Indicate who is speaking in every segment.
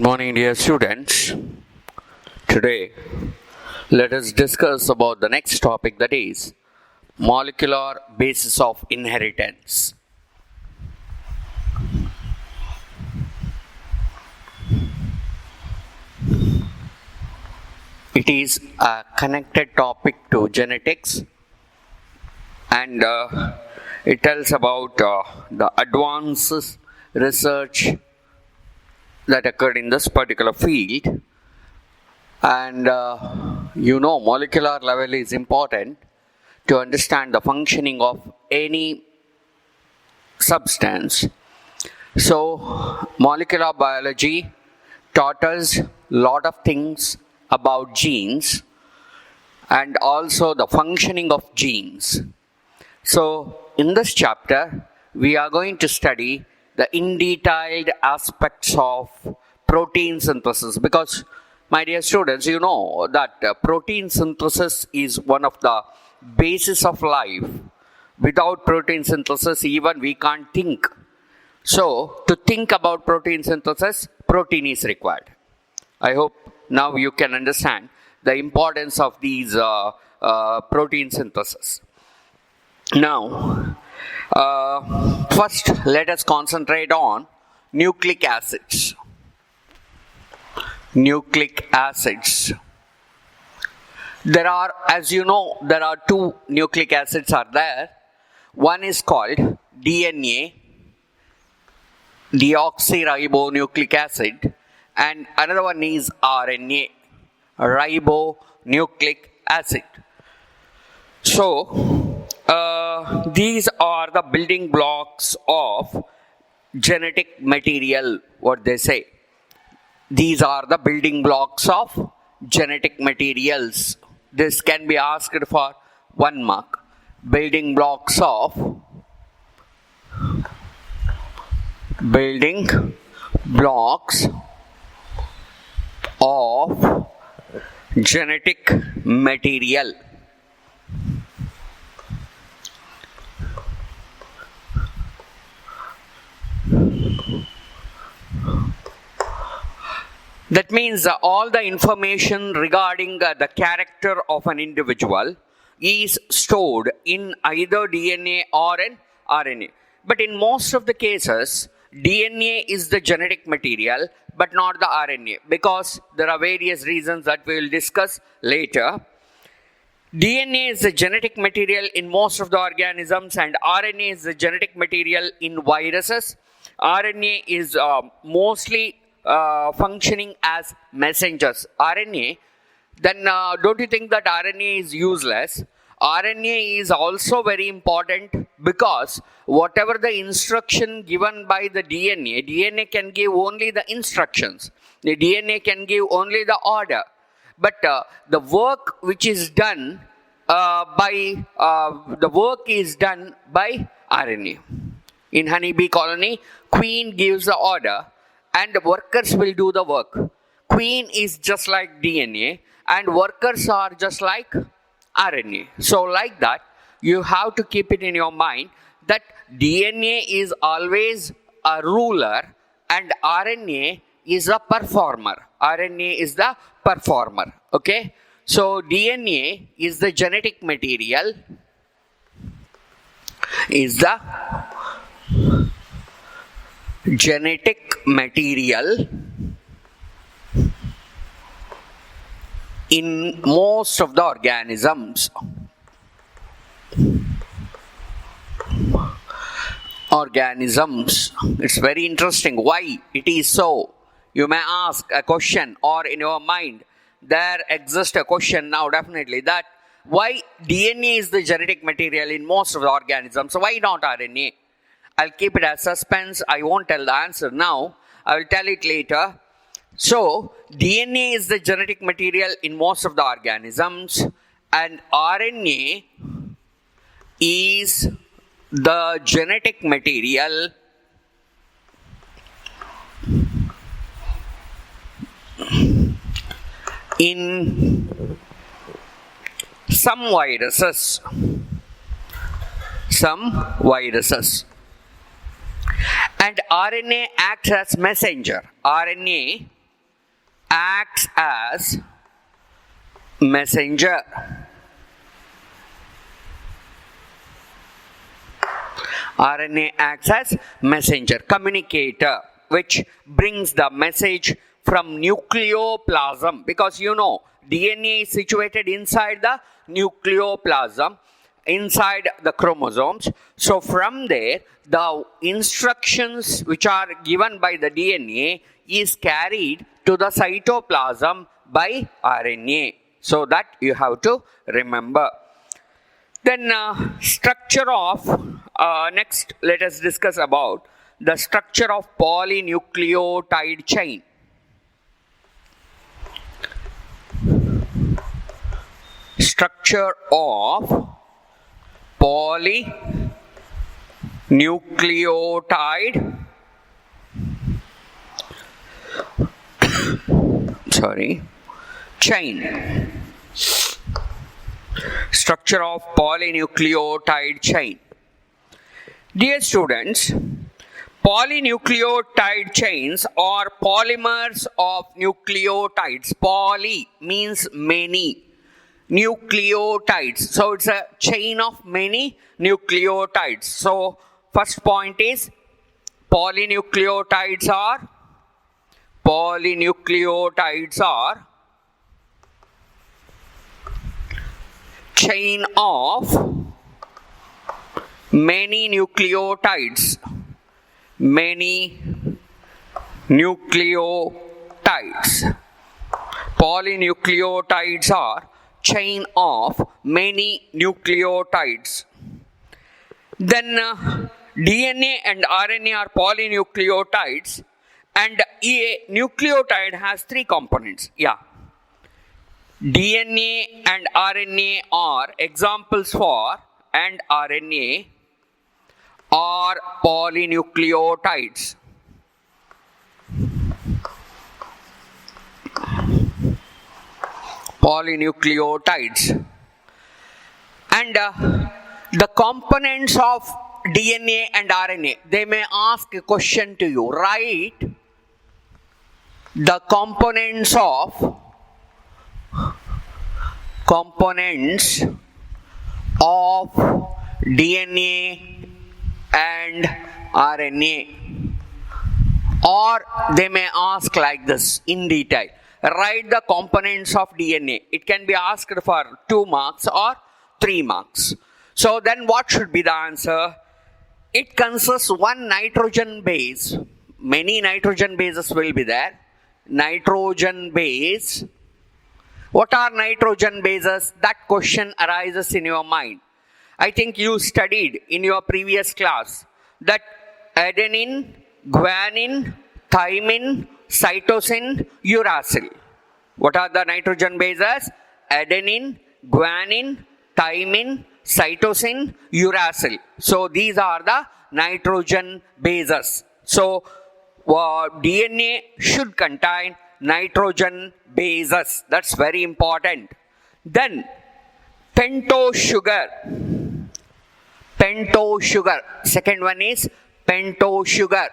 Speaker 1: Good morning, dear students. Today, let us discuss about the next topic, that is molecular basis of inheritance. It is a connected topic to genetics, and it tells about the advances research that occurred in this particular field. And molecular level is important to understand the functioning of any substance. So molecular biology taught us a lot of things about genes and also the functioning of genes. So in this chapter we are going to study the in detailed aspects of protein synthesis, because my dear students, you know that protein synthesis is one of the basis of life. Without protein synthesis, even we can't think. So, to think about protein synthesis, protein is required. I hope now you can understand the importance of these protein synthesis. Now, first let us concentrate on nucleic acids. Nucleic acids. There are, as you know, there are two nucleic acids are there. One is called DNA, deoxyribonucleic acid, and another one is RNA, ribonucleic acid. So, these are the building blocks of genetic material, what they say. These are the building blocks of genetic materials. This can be asked for 1 mark. Building blocks of genetic material. That means all the information regarding the character of an individual is stored in either DNA or in RNA. But in most of the cases, DNA is the genetic material but not the RNA, because there are various reasons that we will discuss later. DNA is the genetic material in most of the organisms, and RNA is the genetic material in viruses. RNA is mostly functioning as messengers. RNA, then don't you think that RNA is useless? RNA is also very important, because whatever the instruction given by the DNA can give only the instructions. The DNA can give only the order. But the work which is done by RNA. In honeybee colony, queen gives the order and workers will do the work. Queen is just like DNA and workers are just like RNA. So like that, you have to keep it in your mind that DNA is always a ruler and RNA is a performer. RNA is the performer. Okay? So DNA is the genetic material. In most of the organisms. It's very interesting why it is so. You may ask a question, or in your mind there exists a question now definitely, that why DNA is the genetic material in most of the organisms, so why not RNA? I'll keep it as suspense. I won't tell the answer now. I will tell it later. So, DNA is the genetic material in most of the organisms, and RNA is the genetic material in some viruses. And RNA acts as messenger. RNA acts as messenger. RNA acts as messenger, communicator, which brings the message from nucleoplasm, because you know DNA is situated inside the nucleoplasm, inside the chromosomes. So from there, the instructions which are given by the DNA is carried to the cytoplasm by RNA. So that you have to remember. Then structure of, next let us discuss about the structure of polynucleotide chain. Structure of polynucleotide chain. Structure of polynucleotide chain. Dear students, polynucleotide chains are polymers of nucleotides. Poly means many. Nucleotides. So it's a chain of many nucleotides. So first point is polynucleotides are chain of many nucleotides. Polynucleotides are chain of many nucleotides. Then DNA and RNA are polynucleotides, and a nucleotide has three components. DNA and RNA are examples for, and RNA are polynucleotides. And the components of DNA and RNA, they may ask a question to you. Write the components of DNA and RNA. Or they may ask like this in detail. Write the components of DNA. It can be asked for 2 marks or 3 marks. So then what should be the answer? It consists one nitrogen base. Many nitrogen bases will be there. Nitrogen base. What are nitrogen bases? That question arises in your mind. I think you studied in your previous class that adenine, guanine, thymine, cytosine, uracil. What are the nitrogen bases? Adenine, guanine, thymine, cytosine, uracil. So these are the nitrogen bases. So DNA should contain nitrogen bases. That's very important. Then pentose sugar. Second one is pentose sugar.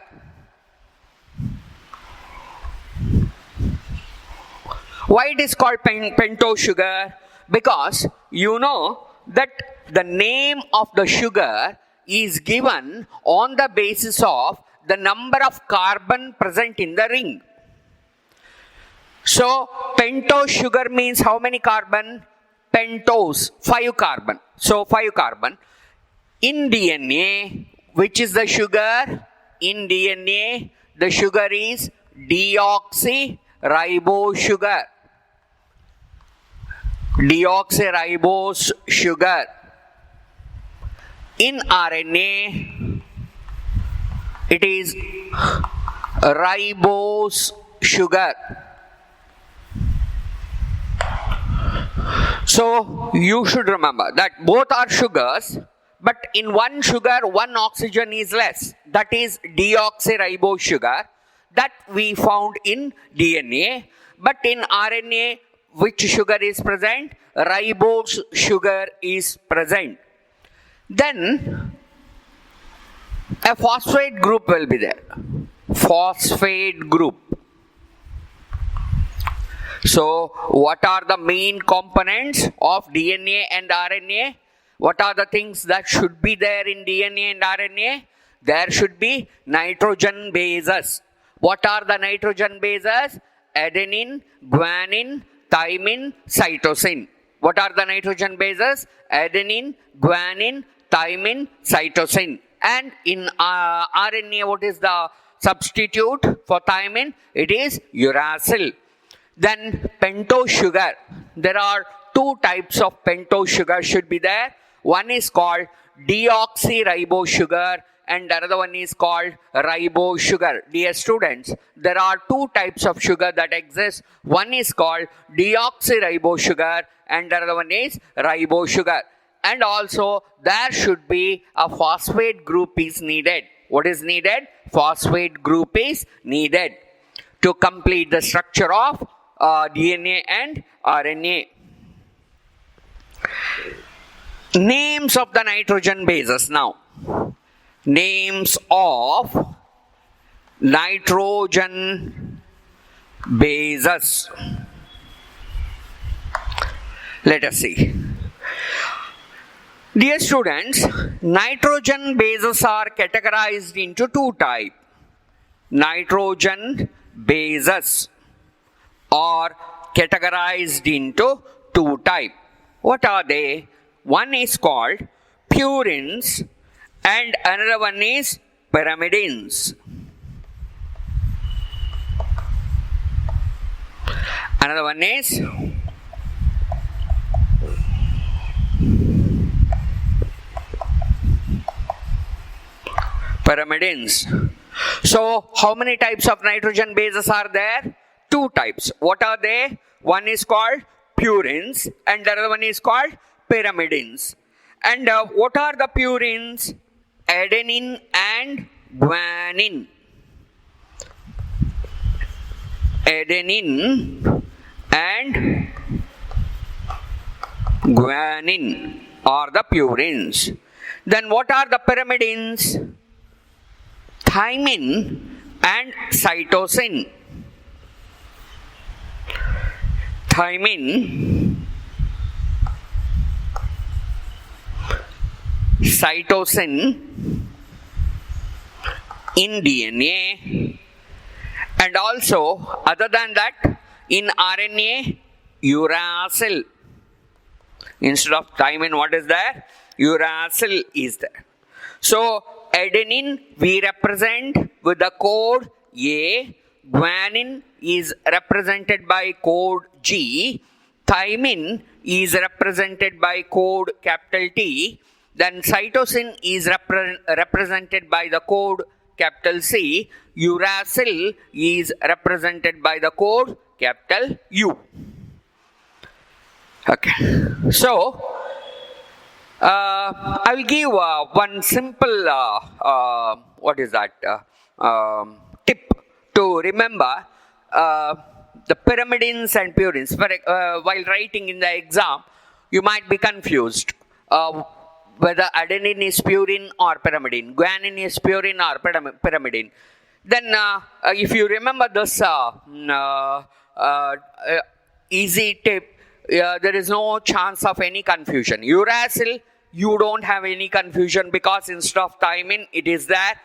Speaker 1: Why it is called pentose sugar? Because you know that the name of the sugar is given on the basis of the number of carbon present in the ring. So pentose sugar means how many carbon? Pentose, 5 carbon. So 5 carbon. In DNA, which is the sugar? In DNA, the sugar is deoxyribose sugar. Deoxyribose sugar. In RNA, it is ribose sugar. So you should remember that both are sugars, but in one sugar, one oxygen is less. That is deoxyribose sugar that we found in DNA. But in RNA, which sugar is present? Ribose sugar is present. Then a phosphate group will be there. Phosphate group. So, what are the main components of DNA and RNA? What are the things that should be there in DNA and RNA? There should be nitrogen bases. What are the nitrogen bases? Adenine, guanine, thymine, cytosine. What are the nitrogen bases? Adenine, guanine, thymine, cytosine. And in RNA, what is the substitute for thymine? It is uracil. Then pentose sugar. There are two types of pentose sugar should be there. One is called deoxyribose sugar and another one is called ribose sugar. Dear students, there are two types of sugar that exist. One is called deoxyribose sugar and another one is ribose sugar. And also there should be a phosphate group is needed. What is needed? Phosphate group is needed to complete the structure of DNA and RNA. Names of the nitrogen bases now. Names of nitrogen bases. Let us see. Dear students, nitrogen bases are categorized into two types. Nitrogen bases are categorized into two types. What are they? One is called purines and another one is pyrimidines. Another one is pyrimidines. So, how many types of nitrogen bases are there? Two types. What are they? One is called purines and the other one is called pyrimidines. And what are the purines? Adenine and guanine. Adenine and guanine are the purines. Then what are the pyrimidines? Thymine and cytosine. Thymine, cytosine in DNA, and also other than that in RNA uracil. Instead of thymine, what is there? Uracil is there. So adenine we represent with the code A, guanine is represented by code G, thymine is represented by code capital T, then cytosine is represented by the code capital C, uracil is represented by the code capital U. Okay, so I will give one simple tip to remember the pyrimidines and purines. While writing in the exam, you might be confused whether adenine is purine or pyrimidine, guanine is purine or pyrimidine. Then if you remember this easy tip, there is no chance of any confusion. Uracil, you don't have any confusion because instead of thymine, it is there.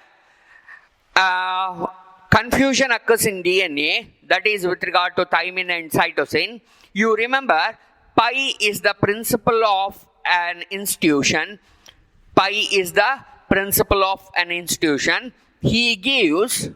Speaker 1: Confusion occurs in DNA, that is with regard to thymine and cytosine. You remember, pi is the principle of an institution. Pi is the principle of an institution. He gives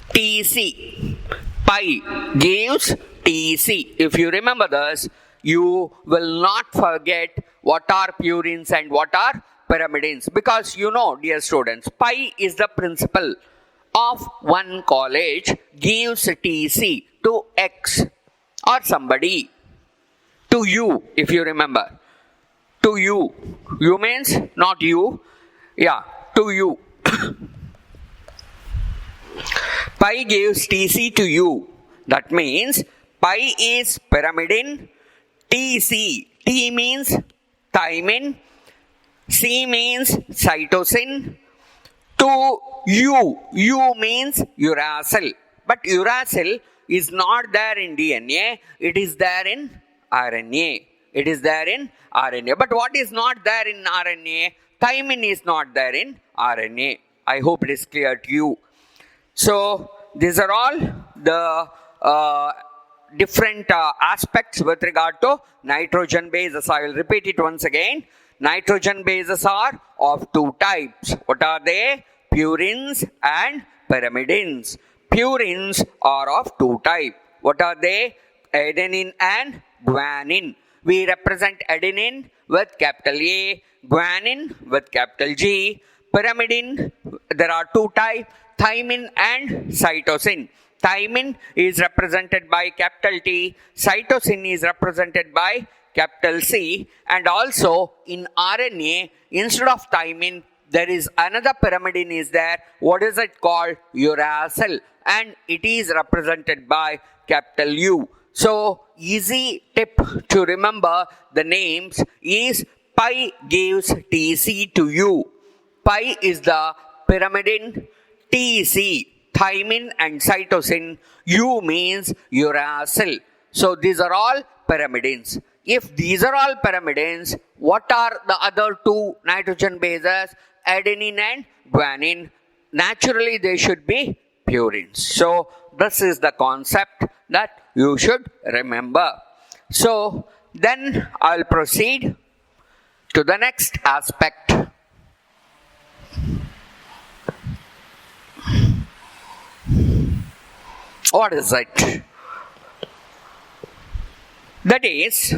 Speaker 1: TC. Pi gives TC. If you remember this, you will not forget what are purines and what are pyrimidines. Because you know, dear students, pi is the principle of one college gives TC to X or somebody. To you, if you remember. To you. You means not you. Yeah, to you. Pi gives TC to you. That means pi is pyrimidine, TC. T means thymine, C means cytosine, to U. U means uracil. But uracil is not there in DNA, it is there in RNA. It is there in RNA. But what is not there in RNA? Thymine is not there in RNA. I hope it is clear to you. So, these are all the different aspects with regard to nitrogen bases. I will repeat it once again. Nitrogen bases are of two types. What are they? Purines and pyrimidines. Purines are of two types. What are they? Adenine and guanine. We represent adenine with capital A, guanine with capital G. Pyrimidine, there are two types, thymine and cytosine. Thymine is represented by capital T, cytosine is represented by capital C, and also in RNA, instead of thymine, there is another pyrimidine is there. What is it called? Uracil, and it is represented by capital U. So, easy tip to remember the names is pi gives TC to U. Pi is the pyrimidine, TC, thymine and cytosine, U means uracil. So, these are all pyrimidines. If these are all pyrimidines, what are the other two nitrogen bases? Adenine and guanine. Naturally, they should be purines. So, this is the concept that you should remember. So, then I'll proceed to the next aspect. What is it? That is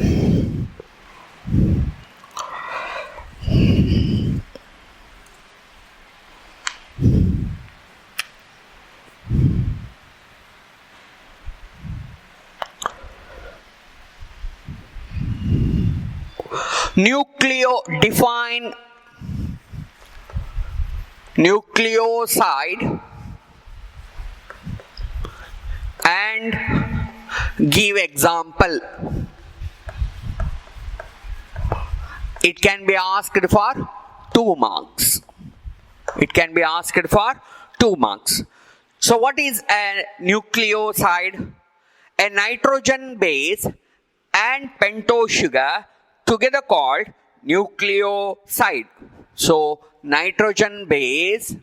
Speaker 1: define nucleoside and give example. It can be asked for 2 marks. It can be asked for 2 marks. So what is a nucleoside? A nitrogen base and pentose sugar together called nucleoside. So nitrogen base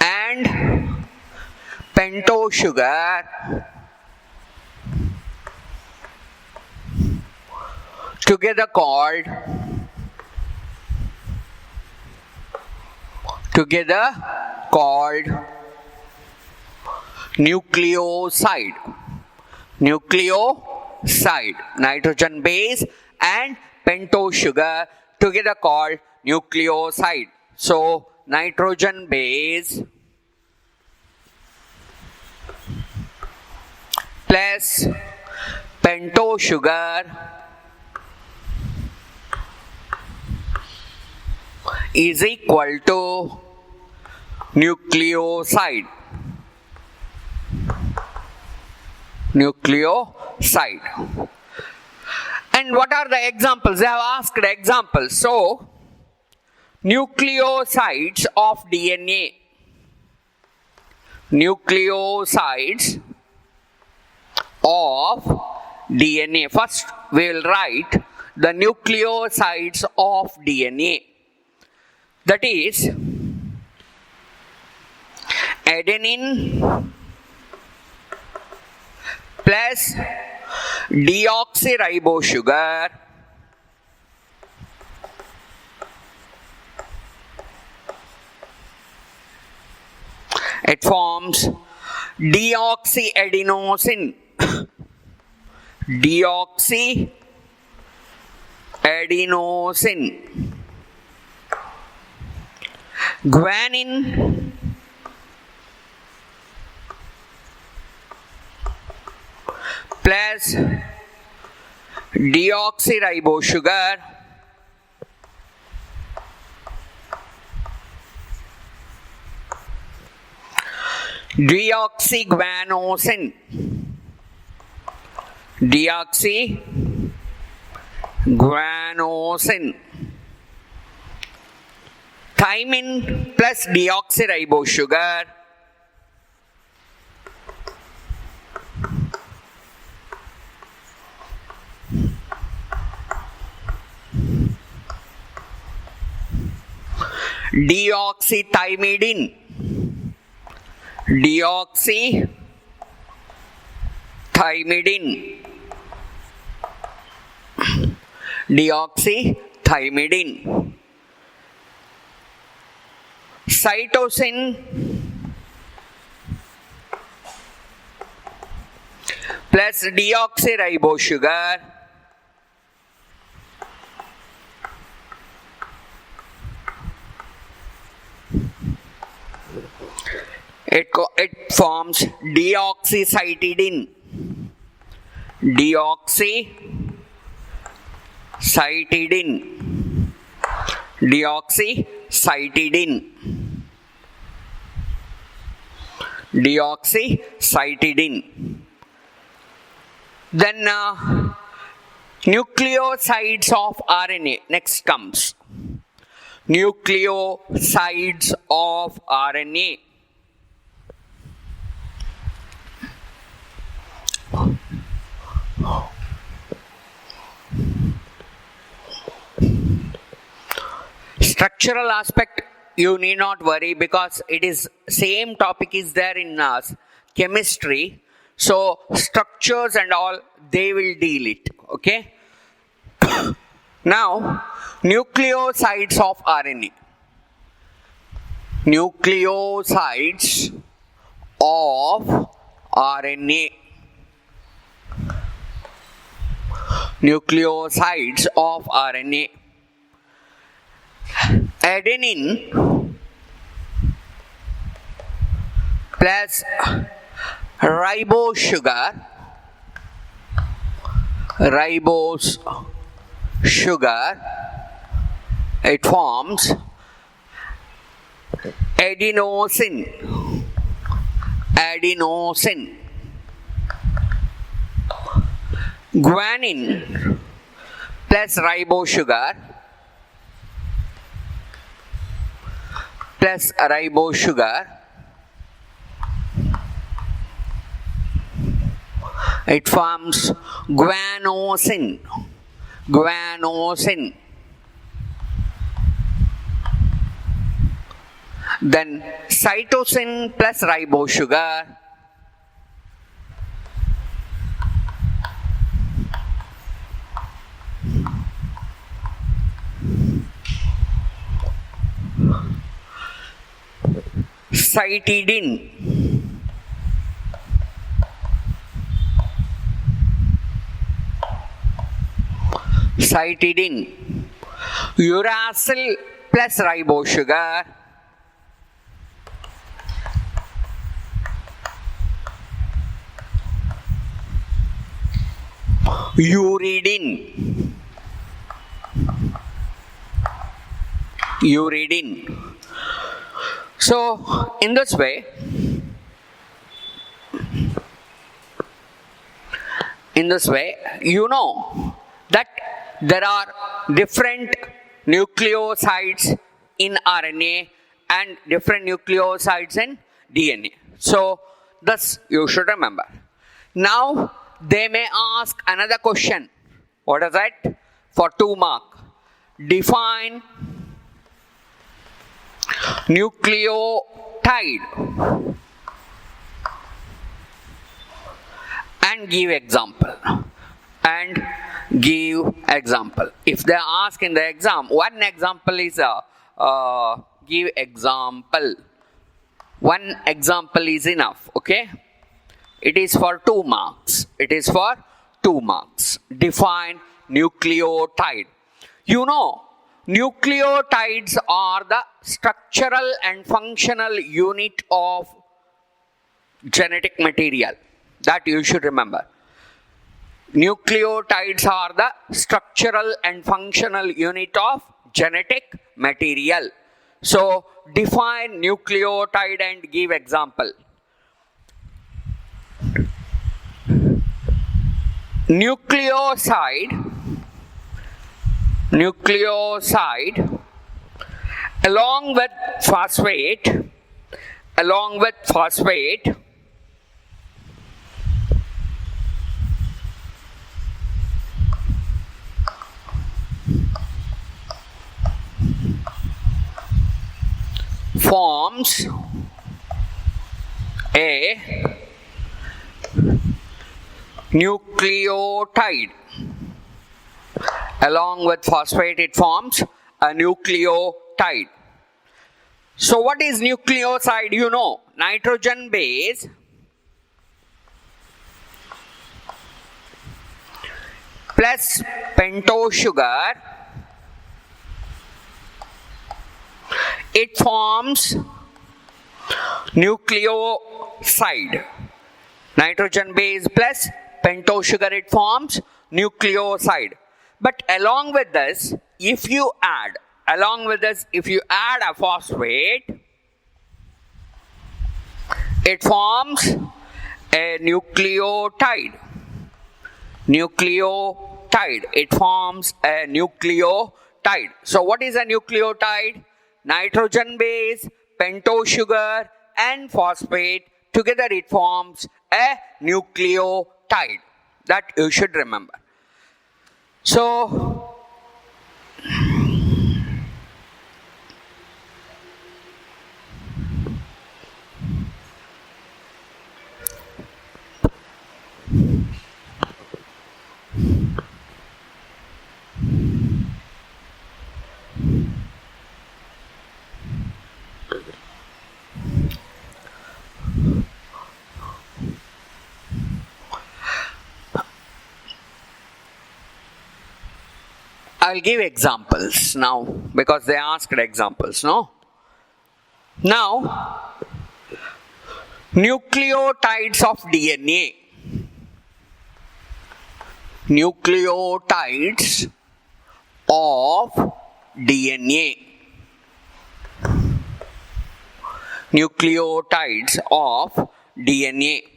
Speaker 1: and pentose sugar together called nucleoside. Nucleoside, nitrogen base and pentose sugar together called nucleoside. So nitrogen base plus pentose sugar is equal to nucleoside. Nucleoside. And what are the examples? They have asked examples. So, nucleosides of DNA. Nucleosides of DNA. First, we will write the nucleosides of DNA. That is adenine plus deoxyribose sugar it forms deoxyadenosine. Deoxyadenosine. Guanine plus deoxyribose sugar deoxyguanosine. Deoxyguanosine Thymine plus deoxyribose sugar. Deoxythymidine. Deoxythymidine. Deoxythymidine. Cytosine plus deoxyribose sugar. It forms deoxycytidine. Deoxycytidine. Deoxycytidine. Deoxycytidine. Then nucleosides of RNA. Next comes nucleosides of RNA. Structural aspect, you need not worry because it is same topic is there in chemistry. So structures and all, they will deal it. Okay. Now, nucleosides of RNA. Nucleosides of RNA. Nucleosides of RNA. Adenine plus ribose sugar. Ribose sugar. It forms adenosine. Adenosine. Guanine plus ribose sugar. Plus ribose sugar. It forms guanosine. Guanosine. Then cytosine plus ribose sugar. Cytidine. Cytidine. Uracil plus ribose sugar. Uridine. Uridine. So, in this way, you know that there are different nucleosides in RNA and different nucleosides in DNA. So, thus you should remember. Now, they may ask another question. What is that? For 2 marks. Define nucleotide and give example. If they ask in the exam, one example is give example. One example is enough. Okay. It is for 2 marks. Define nucleotide. You know, nucleotides are the structural and functional unit of genetic material. That you should remember. Nucleotides are the structural and functional unit of genetic material. So, define nucleotide and give example. Nucleoside along with phosphate, forms a nucleotide. Along with phosphate, it forms a nucleotide. So what is nucleoside? You know, nitrogen base plus pentose sugar, it forms nucleoside. Nitrogen base plus pentose sugar, it forms nucleoside. But along with this, if you add a phosphate, it forms a nucleotide. It forms a nucleotide. So what is a nucleotide? Nitrogen base, pentose sugar and phosphate, together it forms a nucleotide. That you should remember. So I'll give examples now because they asked examples, no? Now, nucleotides of DNA. Nucleotides of DNA. Nucleotides of DNA.